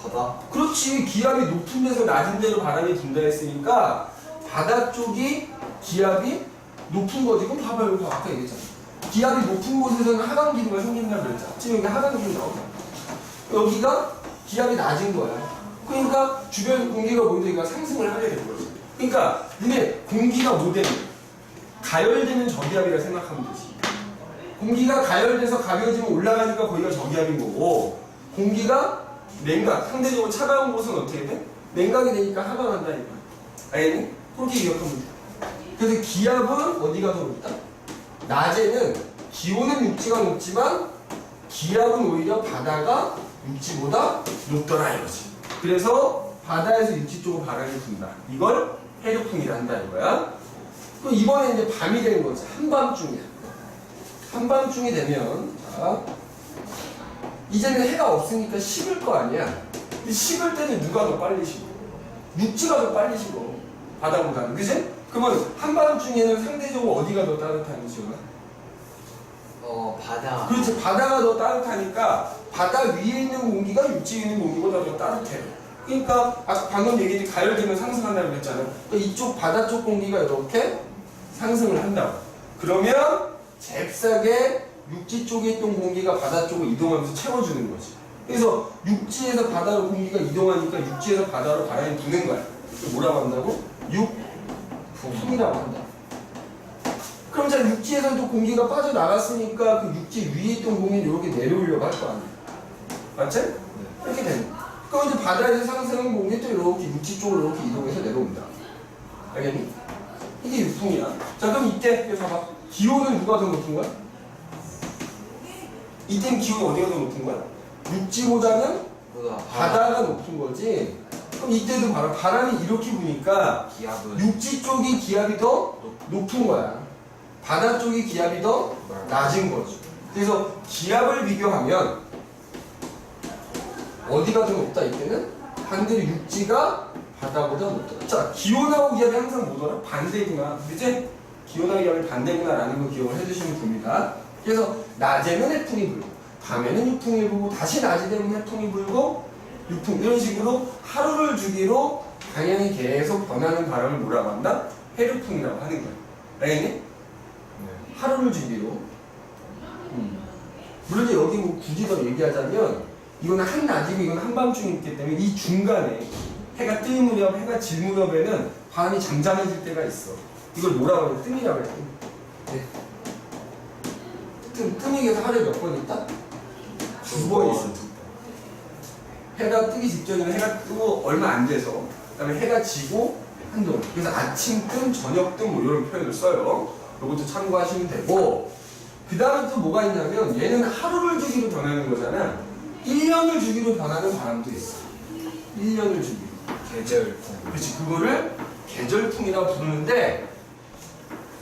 바다. 그렇지. 기압이 높은 데서 낮은 데로 바람이 분다 했으니까 바다 쪽이 기압이 높은 거지. 그럼 봐봐요. 여기 아까 얘기했잖아. 기압이 높은 곳에서는 하강기류가 생긴다고 그랬잖아. 지금 여기 하강기류 나오잖아. 여기가 기압이 낮은 거야. 그러니까 주변 공기가 모이니까 상승을 하게 된 거지. 그러니까 근데 공기가 뭐 되는 거야? 가열되면 저기압이라 생각하면 되지. 공기가 가열돼서 가벼워지면 올라가니까 거기가 저기압인 거고, 공기가 냉각, 상대적으로 차가운 곳은 어떻게 돼? 냉각이 되니까 하강한다니까. 알겠니? 그렇게 기억하면 돼. 그래서 기압은 어디가 더 높다? 낮에는 기온은 육지가 높지만 기압은 오히려 바다가 육지보다 높더라 이거지. 그래서 바다에서 육지 쪽으로 바람이 분다. 이걸 해류풍이라 한다 이거야. 그럼 이번에 이제 밤이 되는 거지. 한밤중이야. 한밤중이 되면, 자, 이제는 해가 없으니까 식을 거 아니야. 근데 식을 때는 누가 더 빨리 식어? 육지가 더 빨리 식어. 바다보다는. 그지? 그러면 한밤중에는 상대적으로 어디가 더 따뜻한지 지원아? 바다. 그렇지. 바다가 더 따뜻하니까 바다 위에 있는 공기가 육지에 있는 공기보다 더 따뜻해. 그러니까 방금 얘기했듯이 가열되면 상승한다고 그랬잖아. 그러니까 이쪽 바다 쪽 공기가 이렇게 상승을 한다고. 그러면 잽싸게 육지 쪽에 있던 공기가 바다 쪽으로 이동하면서 채워주는 거지. 그래서 육지에서 바다로 공기가 이동하니까 육지에서 바다로 바람이 부는 거야. 뭐라고 한다고? 육풍이라고 한다. 그럼 자 육지에서도 공기가 빠져나갔으니까 그 육지 위에 있던 공기는 이렇게 내려오려고 할 거 아니야. 맞지? 네. 이렇게 되는 거야. 그럼 이제 바다에서 상승한 공기 또 이렇게 육지 쪽으로 이렇게 이동해서 내려온다. 알겠니? 이게 육풍이야. 자 그럼 이때 여기 봐봐. 기온은 누가 더 높은 거야? 이때는 기온이 어디가 더 높은 거야? 육지보다는 바다가 높은 거지. 그럼 이때도 봐라. 바람이 이렇게 부니까 기압은 육지 쪽이 기압이 더 높은 거야. 바다 쪽이 기압이 더 낮은 거죠. 그래서 기압을 비교하면 어디가 더 높다 이때는? 반대로 육지가 바다보다 높다. 자, 기온하고 기압이 항상 뭐더라? 반대구나. 그치? 기온하고 기압이 반대구나라는 거 기억을 해주시면 됩니다. 그래서 낮에는 해풍이 불고 밤에는 육풍이 불고 다시 낮이 되면 해풍이 불고 육풍 이런 식으로 하루를 주기로 방향이 계속 변하는 바람을 뭐라고 한다? 해류풍이라고 하는 거야. 알겠니? 네. 하루를 주기로. 물론 이제 여기 뭐 굳이 더 얘기하자면 이거는 한낮이고 이건 한밤중이기 때문에 이 중간에 해가 뜰 무렵, 해가 질 무렵에는 바람이 잠잠해질 때가 있어. 이걸 뭐라고 하냐? 뜸이라고 해. 네. 뜸이 계속 하루에 몇 번 있다? 2번 있어. 2번. 해가 뜨기 직전에는 해가 뜨고 얼마 안 돼서 그 다음에 해가 지고 한동. 그래서 아침 뜸, 저녁 뜸 뭐 이런 표현을 써요. 이것도 참고하시면 되고, 그 다음에 또 뭐가 있냐면 얘는 하루를 주기로 변하는 거잖아. 1년을 주기로 변하는 바람도 있어. 1년을 주기로. 계절풍. 그렇지. 그거를 계절풍이라고 부르는데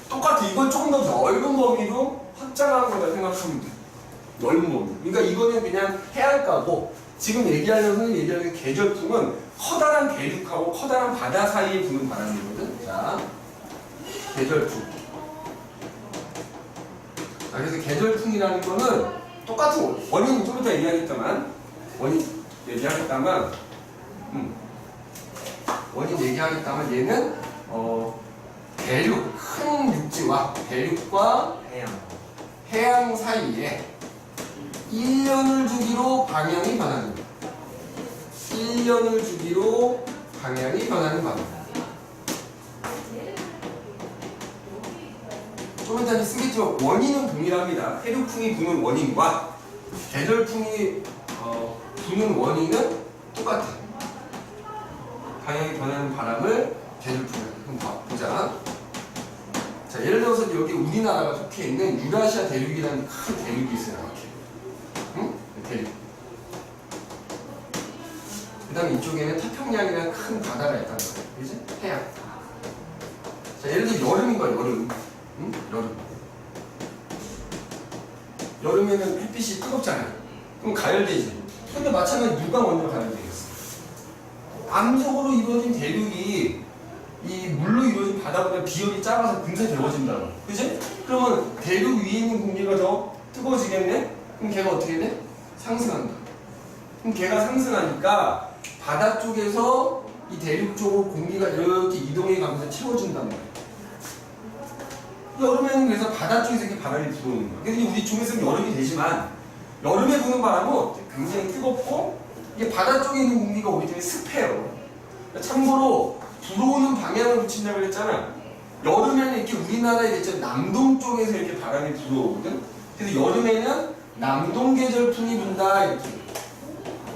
똑같아. 이건 조금 더 넓은 범위로 확장한 거다 생각하면 돼. 넓은 범위. 그러니까 이거는 그냥 해안가고 지금 선생님 얘기하는 계절풍은 커다란 대륙하고 커다란 바다 사이에 부는 바람이거든. 자, 계절풍. 그래서 계절풍이라는 거는 똑같은 원인 좀 이따 얘기하겠다만 원인 얘기하겠다만 얘는 대륙 큰 육지와 대륙과 해양 사이에 1년을 주기로 방향이 변하는 거야. 1년을 주기로 방향이 변하는 바람. 좀 이따 쓰겠지만 원인은 동일합니다. 해류풍이 부는 원인과 계절풍이 부는 원인은 똑같아. 방향이 변하는 바람을 계절풍이라고 해. 한번 보자. 자, 예를 들어서 여기 우리나라가 속해 있는 유라시아 대륙이라는 큰 대륙이 있어요. 이렇게. 응? 대륙. 그 다음에 이쪽에는 태평양이라는 큰 바다가 있다는 거예요. 그지? 태양. 자, 예를 들어 여름인 거야, 여름. 응? 여름. 여름에는 햇빛이 뜨겁잖아요. 그럼 가열되지. 근데 마찬가지로 누가 먼저 가열되겠어? 암석으로 이루어진 대륙이 이 물로 이루어진 바다보다 비열이 작아서 금세 데워진다고. 그지? 그러면 대륙 위에 있는 공기가 더 뜨거워지겠네? 그럼 걔가 어떻게 돼? 상승한다. 그럼 걔가 상승하니까 바다 쪽에서 이 대륙 쪽으로 공기가 이렇게 이동해 가면서 채워준단 말이야. 여름에는 그래서 바다 쪽에서 이렇게 바람이 불어오는 거야. 근데 우리 쪽에서는 여름이 되지만 여름에 부는 바람은 굉장히 뜨겁고 이게 바다 쪽에 있는 공기가 오기 때문에 습해요. 참고로 불어오는 방향을 붙인다고 그랬잖아. 여름에는 이렇게 우리나라에 있잖아. 남동 쪽에서 이렇게 바람이 불어오거든. 그래서 여름에는 남동 계절풍이 분다 이렇게.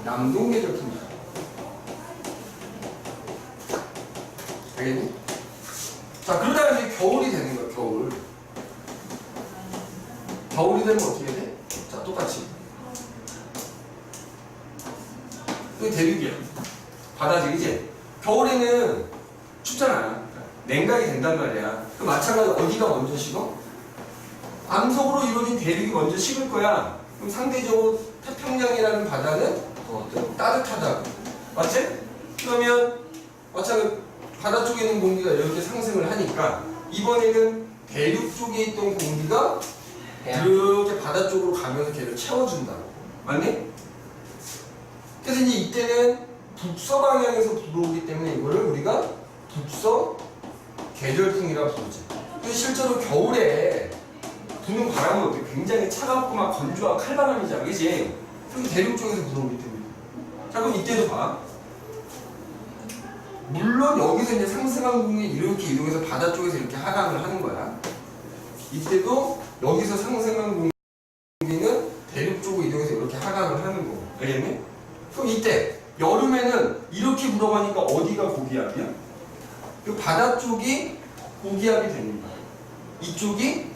남동 계절풍이야. 알겠니? 자, 그러다가 이제 겨울이 되는 거야, 겨울. 겨울이 되면 어떻게 돼? 자, 똑같이. 이게 대륙이야. 바다지, 이제. 겨울에는 춥잖아. 냉각이 된단 말이야. 그 마찬가지로 어디가 먼저 식어? 암석으로 이루어진 대륙이 먼저 식을 거야. 그럼 상대적으로 태평양이라는 바다는 따뜻하다고. 맞지? 그러면 마찬가지로 바다 쪽에 있는 공기가 이렇게 상승을 하니까 이번에는 대륙 쪽에 있던 공기가 이렇게 바다 쪽으로 가면서 걔를 채워준다고. 맞니? 그래서 이제 이때는 북서 방향에서 불어오기 때문에 이거를 우리가 북서 계절풍이라고 부르지. 근데 실제로 겨울에 부는 바람은 어때? 굉장히 차갑고 막 건조하고 칼바람이잖아. 그치? 그게 대륙 쪽에서 불어오기 때문에. 자, 그럼 이때도 봐. 물론 여기서 이제 상승한 공이 이렇게 이동해서 바다 쪽에서 이렇게 하강을 하는 거야. 이때도 여기서 상승한 공기는 대륙 쪽으로 이동해서 이렇게 하강을 하는 거고. 알겠니? 그럼 이때 여름에는 이렇게 불어가니까 어디가 고기압이야? 이 바다 쪽이 고기압이 되는 거야. 이쪽이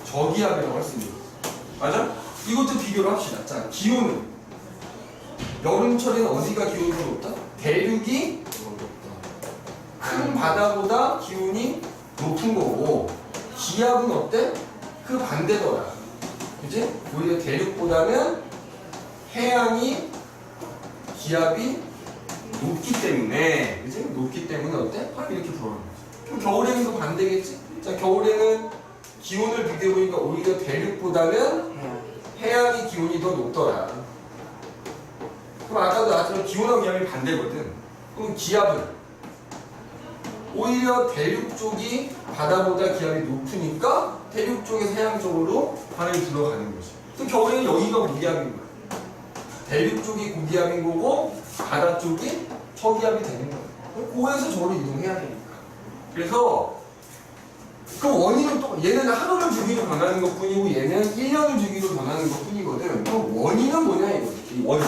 저기압이라고 할 수 있는 거야. 맞아? 이것도 비교를 합시다. 자, 기온은 여름철에는 어디가 기온이 더 높다? 대륙이 큰 바다보다 기온이 높은 거고 기압은 어때? 그 반대더라. 그치? 오히려 대륙보다는 해양이 기압이 높기 때문에, 그치? 높기 때문에 어때? 바로 이렇게 불어오는 거지. 그럼 겨울에는 또 반대겠지? 자, 겨울에는 기온을 비교해보니까 오히려 대륙보다는 해양이 기온이 더 높더라. 그럼 아까도 나왔지만 기온하고 기압이 반대거든. 그럼 기압은 오히려 대륙 쪽이 바다보다 기압이 높으니까 대륙 쪽에서 해양 쪽으로 바람이 들어가는 거지. 그래서 겨울에는 여기가 고기압인 거야. 대륙 쪽이 고기압인 거고 바다 쪽이 저기압이 되는 거야. 고에서 저로 이동해야 되니까. 그래서 그 원인은 또 얘는 하루를 주기로 변하는 것 뿐이고 얘는 1년을 주기로 변하는 것 뿐이거든. 그럼 원인은 뭐냐 이거지. 이 원인.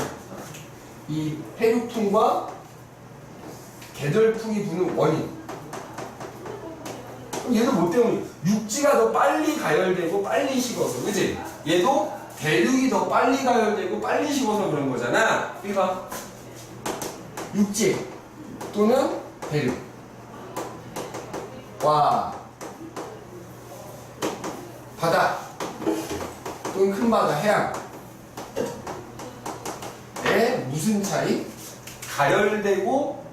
이 해륙풍과 계절풍이 부는 원인. 얘도 뭐 때문에 육지가 더 빨리 가열되고 빨리 식어서, 그치? 얘도 대륙이 더 빨리 가열되고 빨리 식어서 그런 거잖아. 여기 봐. 육지 또는 대륙. 와. 바다 또는 큰 바다, 해양. 에 무슨 차이? 가열되고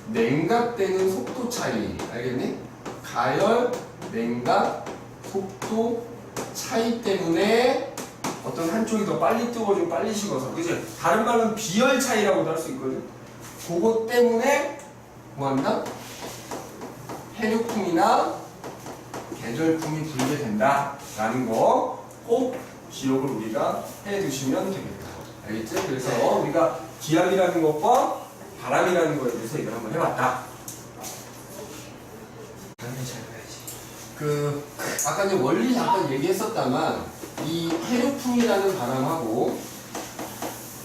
냉각되는 속도 차이. 알겠니? 가열, 냉각, 속도 차이 때문에 어떤 한쪽이 더 빨리 뜨거워지고 빨리 식어서, 그치? 다른 말로는 비열 차이라고도 할 수 있거든. 그것 때문에 뭐한다? 해륙풍이나 계절풍이 불게 된다라는 거 꼭 기억을 우리가 해두시면 되겠다. 알겠지? 그래서 우리가 기압이라는 것과 바람이라는 거에 대해서 이걸 한번 해봤다. 아까 이제 원리 잠깐 얘기했었다만 이 해륙풍이라는 바람하고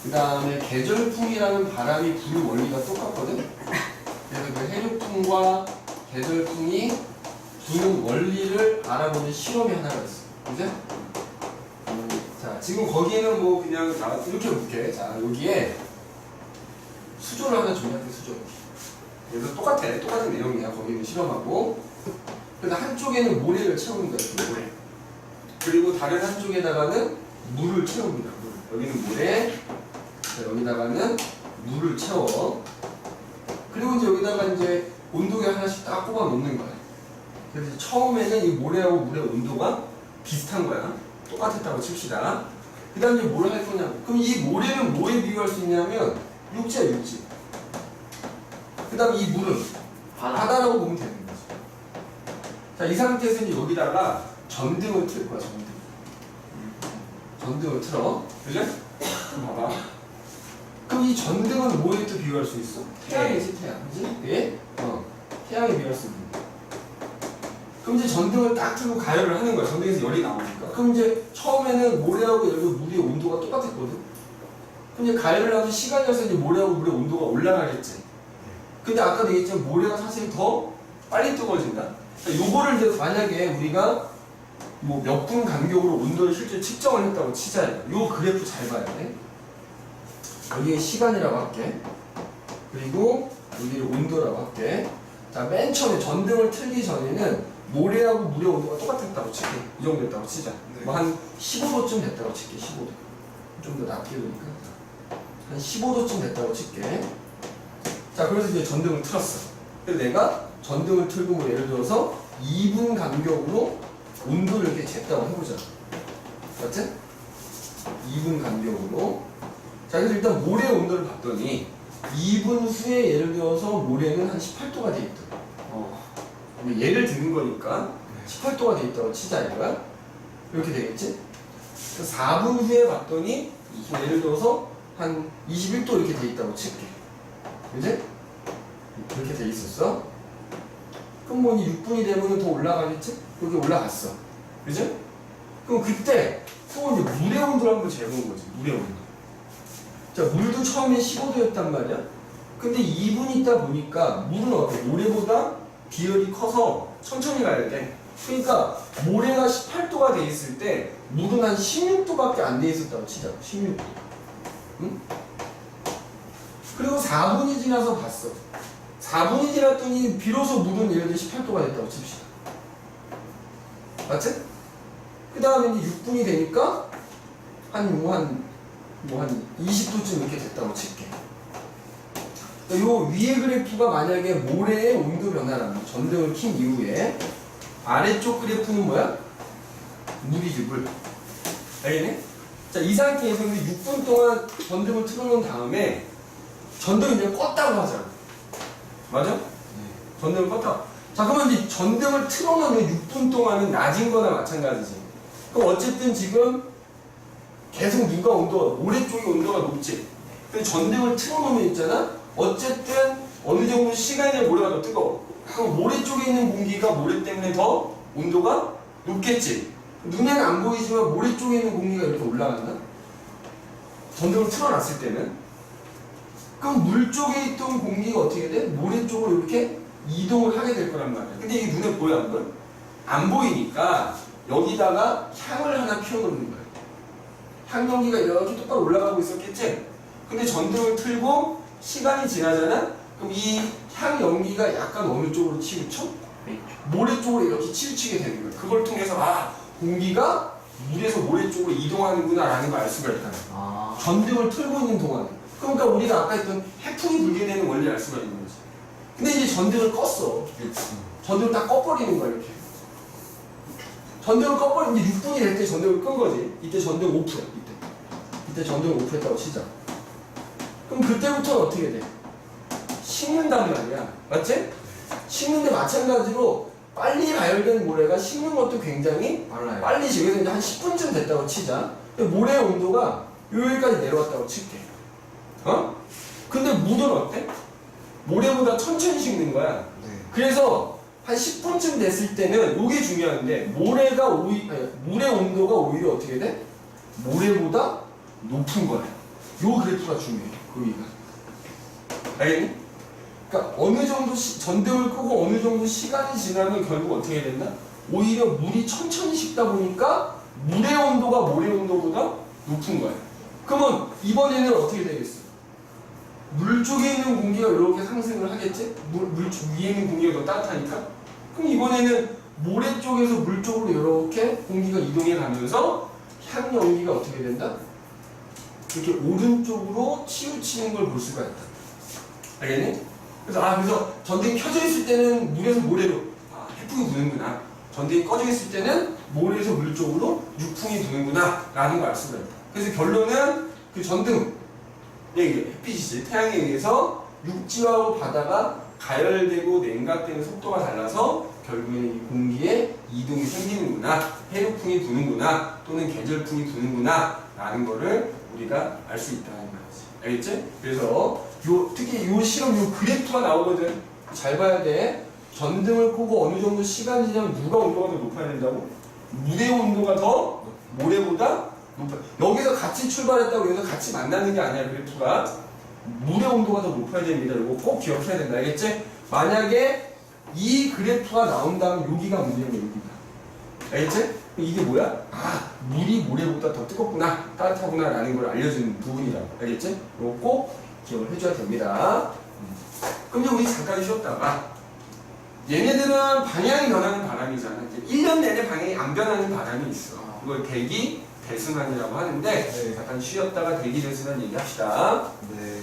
그 다음에 계절풍이라는 바람이 부는 원리가 똑같거든? 그래서 그 해류풍과 계절풍이 두는 원리를 알아보는 실험이 하나가 있어. 그죠? 자, 지금 거기에는 뭐 그냥 나 이렇게 볼게. 자, 여기에 수조를 하나 준비할게, 수조. 그래서 똑같은 내용이야. 거기는 실험하고. 그래서 한쪽에는 모래를 채우는 거야, 그 모래. 그리고 다른 한쪽에다가는 물을 채웁니다. 물. 여기는 모래, 자, 여기다가는 물을 채워. 그리고 이제 여기다가 이제 온도계 하나씩 딱 꼽아 놓는 거야. 그래서 처음에는 이 모래하고 물의 온도가 비슷한 거야. 똑같았다고 칩시다. 그 다음에 뭘 할 거냐고. 그럼 이 모래는 뭐에 비유할 수 있냐면 육지야, 육지. 그 다음에 이 물은 바다라고 보면 되는 거지. 자, 이 상태에서 이제 여기다가 전등을 틀 거야, 전등. 전등을 틀어. 그죠? 그럼 봐봐. 그럼 이 전등은 뭐에 또 비유할 수 있어? 태양이지, 태양. 그지? 예? 태양에 비유할 수 있는 거야. 그럼 이제 전등을 딱 틀고 가열을 하는 거야. 전등에서 열이 나오니까. 그럼 이제 처음에는 모래하고 여기 물의 온도가 똑같았거든. 그럼 이제 가열을 하면 시간이 가서 이제 모래하고 물의 온도가 올라가겠지. 근데 아까도 얘기했지만 모래가 사실 더 빨리 뜨거워진다. 요거를 이제 만약에 우리가 뭐 몇 분 간격으로 온도를 실제 측정을 했다고 치자. 요 그래프 잘 봐야 돼. 여기에 시간이라고 할게. 그리고 여기를 온도라고 할게. 자, 맨 처음에 전등을 틀기 전에는 모래하고 물의 온도가 똑같았다고 칠게. 이 정도 됐다고 치자. 네. 뭐 한 15도쯤 됐다고 칠게. 15도. 좀 더 낮게 되니까. 한 15도쯤 됐다고 칠게. 자, 그래서 이제 전등을 틀었어. 그래서 내가 전등을 틀고 뭐 예를 들어서 2분 간격으로 온도를 이렇게 쟀다고 해보자. 맞지? 2분 간격으로. 자, 그래서 일단 모래의 온도를 봤더니 2분 후에 예를 들어서 모래는 한 18도가 돼 있다. 예를 드는 거니까 18도가 돼 있다고 치자 이거야. 이렇게 되겠지? 4분 후에 봤더니 예를 들어서 한 21도 이렇게 돼 있다고 칠게. 그지? 이렇게 돼 있었어. 그럼 뭐 6분이 되면 더 올라가겠지? 여기 올라갔어. 그지? 그럼 그때 또 이제 물의 온도를 한번 재본 거지. 물의 온도. 자, 물도 처음에 15도였단 말이야. 근데 2분 있다 보니까 물은 어때? 모래보다 비열이 커서 천천히 가야 돼. 그러니까 모래가 18도가 돼 있을 때 물은 한 16도밖에 안 돼 있었다고 치자. 16도. 응? 그리고 4분이 지나서 봤어. 4분이 지났더니 비로소 물은 예를 들어 18도가 됐다고 칩시다. 맞지? 그 다음에 이제 6분이 되니까 한 20도쯤 이렇게 됐다고 칠게. 요 위에 그래프가 만약에 모래의 온도 변화라면 전등을 킨 이후에 아래쪽 그래프는 뭐야? 물이지, 물. 알겠네? 자, 이 상태에서 6분 동안 전등을 틀어놓은 다음에 전등을 이제 껐다고 하자. 맞아? 네. 전등을 껐다. 자, 그러면 이제 전등을 틀어놓으면 6분 동안은 낮은 거나 마찬가지지. 그럼 어쨌든 지금 계속 누가 온도가, 모래 쪽의 온도가 높지. 근데 전등을 틀어놓으면 있잖아? 어쨌든 어느 정도 시간에 모래가 더 뜨거워. 그럼 모래 쪽에 있는 공기가 모래 때문에 더 온도가 높겠지. 눈에는 안 보이지만 모래 쪽에 있는 공기가 이렇게 올라간다. 전등을 틀어놨을 때는. 그럼 물 쪽에 있던 공기가 어떻게 돼? 모래 쪽으로 이렇게 이동을 하게 될 거란 말이야. 근데 이게 눈에 보여, 안 보여? 안 보이니까 여기다가 향을 하나 피워놓는 거야. 향 연기가 이렇게 똑바로 올라가고 있었겠지? 근데 전등을 틀고 시간이 지나잖아? 그럼 이 향 연기가 약간 어느 쪽으로 치우쳐? 모래 쪽으로 이렇게 치우치게 되는 거야. 그걸 통해서 공기가 물에서 모래 쪽으로 이동하는구나 라는 걸 알 수가 있다. 전등을 틀고 있는 동안에. 그러니까 우리가 아까 했던 해풍이 불게 되는 원리를 알 수가 있는 거지. 근데 이제 전등을 껐어. 전등을 딱 꺼버리는 거야, 이렇게. 전등을 꺼버리면 이제 6분이 될 때 전등을 끈 거지. 이때 전등 오프야, 이때 전등을 오프했다고 치자. 그럼 그때부터는 어떻게 돼? 식는단 말이야. 맞지? 식는데 마찬가지로 빨리 가열된 모래가 식는 것도 굉장히 빨리 식어서 이제 한 10분쯤 됐다고 치자. 모래의 온도가 여기까지 내려왔다고 칠게. 근데 물은 어때? 모래보다 천천히 식는 거야. 네. 그래서 한 10분쯤 됐을 때는 이게 중요한데 물의 온도가 오히려 어떻게 돼? 모래보다 높은 거야. 요 그래프가 중요해. 거기가. 알겠니? 그러니까 어느 정도 전등을 끄고 어느 정도 시간이 지나면 결국 어떻게 된다? 오히려 물이 천천히 식다 보니까 물의 온도가 모래 온도보다 높은 거야. 그러면 이번에는 어떻게 되겠어? 물 쪽에 있는 공기가 이렇게 상승을 하겠지? 물 위에 있는 공기가 더 따뜻하니까? 그럼 이번에는 모래 쪽에서 물 쪽으로 이렇게 공기가 이동해 가면서 향연기가 어떻게 된다? 이렇게 오른쪽으로 치우치는 걸 볼 수가 있다. 알겠니? 그래서 전등이 켜져 있을 때는 물에서 모래로 해풍이 부는구나. 전등이 꺼져 있을 때는 모래에서 물 쪽으로 육풍이 부는구나 라는 걸 알 수가 있다. 그래서 결론은 그 전등, 이게 햇빛이지, 태양에 의해서 육지하고 바다가 가열되고 냉각되는 속도가 달라서 결국에는 이 공기에 이동이 생기는구나, 해류풍이 부는구나, 또는 계절풍이 부는구나 라는 거를 우리가 알 수 있다는 거지. 알겠지? 그래서 특히 요 실험, 요 그래프가 나오거든. 잘 봐야 돼. 전등을 끄고 어느 정도 시간 지나면 누가 온도가 더 높아야 된다고? 물의 온도가 더 모래보다 높아. 여기서 같이 출발했다고 여기서 같이 만나는 게 아니야, 그래프가. 물의 온도가 더 높아야 됩니다. 이거 꼭 기억해야 된다. 알겠지? 만약에 이 그래프가 나온 다음 여기가 문제는 여기다. 알겠지? 이게 뭐야? 물이 모래보다 더 뜨겁구나, 따뜻하구나 라는 걸 알려주는 부분이라고. 알겠지? 이거 꼭 기억을 해줘야 됩니다. 그럼 이제 우리 잠깐 쉬었다가 얘네들은 방향이 변하는 바람이잖아. 이제 1년 내내 방향이 안 변하는 바람이 있어. 이걸 대기, 대순환이라고 하는데 네. 잠깐 쉬었다가 대기, 대순환 얘기합시다. 네.